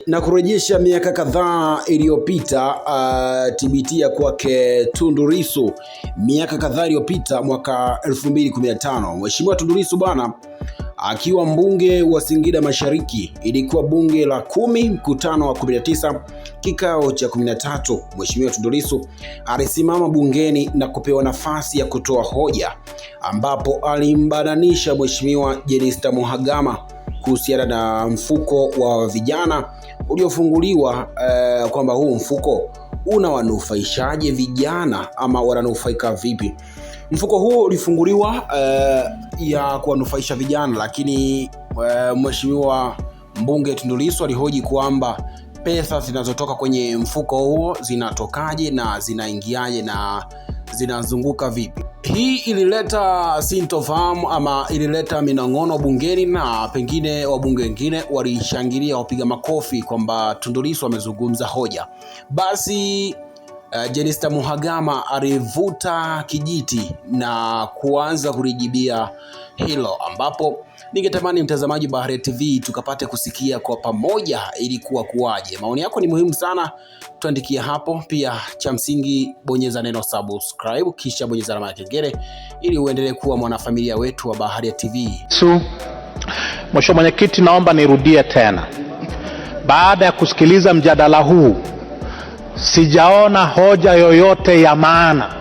Na kurejesha miaka kadhaa iliyopita, TBT ya kwake Tundu Lissu. Miaka kadhaa iliyopita, mwaka 2015, Mheshimiwa Tundu Lissu bwana akiwa mbunge wa Singida Mashariki, ilikuwa bunge la 10, mkutano wa 19, kikao cha 13. Mheshimiwa Tundu Lissu alisimama bungeni na kupewa nafasi ya kutoa hoja, ambapo alimbananisha Mheshimiwa Jenista Mhagama kuhusiana na mfuko wa vijana uliofunguliwa, kwamba huu mfuko unawanufaishaje vijana ama wananufaika vipi. Mfuko huo ulifunguliwa ya kuwanufaisha vijana, lakini Mheshimiwa mbunge Tundu Lissu alihoji kwamba pesa zinazotoka kwenye mfuko huo zinatokaje na zinaingiaje na zinazunguka vipi. Hii ilileta sintofahamu ama ilileta minong'ono bungeni, na pengine wabunge wengine walishangilia, wapiga makofi kwamba Tundu Lissu amezungumza hoja. Basi Jenista Mhagama alivuta kijiti na kuanza kulijibia hilo, ambapo ningetamani mtazamaji Baharia TV tukapate kusikia kwa pamoja ilikuwa kuwaje. Maoni yako ni muhimu sana, tuandikia hapo. Pia cha msingi bonyeza neno subscribe, kisha bonyeza alama ya kengele ili uendelee kuwa mwanafamilia wetu wa Baharia TV. Mheshimiwa Mwenyekiti, naomba nirudie tena. Baada ya kusikiliza mjadala huu, sijaona hoja yoyote ya maana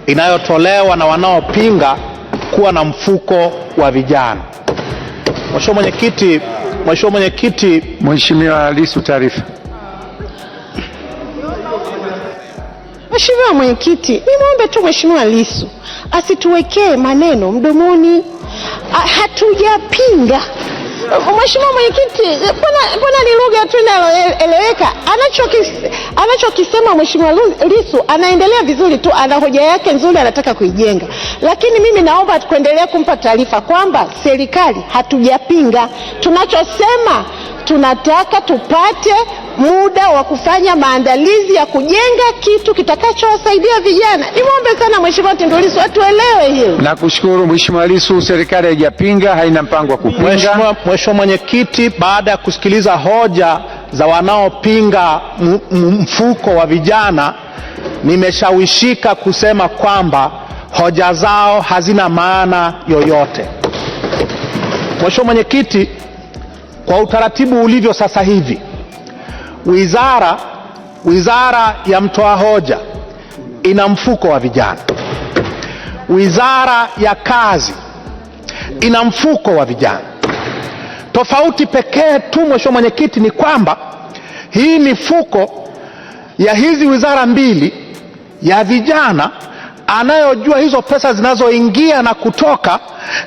inayotolewa na wanaopinga kuwa na mfuko wa vijana. Mheshimiwa Lissu, taarifa. Mheshimiwa Mwenyekiti, nimwombe tu Mheshimiwa Lissu asituwekee maneno mdomoni. Hatujapinga. Mheshimiwa Mwenyekiti, mbona ni lugha tu inaeleweka. Anachokisema Mheshimiwa Lissu anaendelea vizuri tu, ana hoja yake nzuri anataka kuijenga. Lakini mimi naomba kuendelea kumpa taarifa kwamba serikali hatujapinga. Tunachosema tunataka tupate muda wa kufanya maandalizi ya kujenga kitu kitakachowasaidia vijana. Nimwombe sana Mheshimiwa Tundu Lissu atuelewe hilo. Nakushukuru Mheshimiwa Lissu, serikali haijapinga, haina mpango wa kupinga. Mheshimiwa Mwenyekiti, baada ya kusikiliza hoja za wanaopinga mfuko wa vijana, nimeshawishika kusema kwamba hoja zao hazina maana yoyote. Mheshimiwa Mwenyekiti, kwa utaratibu ulivyo sasa hivi, wizara ya mtoa hoja ina mfuko wa vijana. Wizara ya kazi ina mfuko wa vijana. Tofauti pekee tu Mheshimiwa Mwenyekiti ni kwamba hii mifuko ya hizi wizara mbili, ya vijana, anayojua hizo pesa zinazoingia na kutoka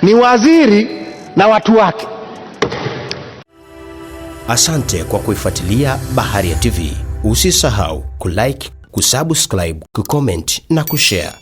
ni waziri na watu wake. Asante kwa kuifuatilia Baharia TV. Usisahau kulike, kusubscribe, kucomment na kushare.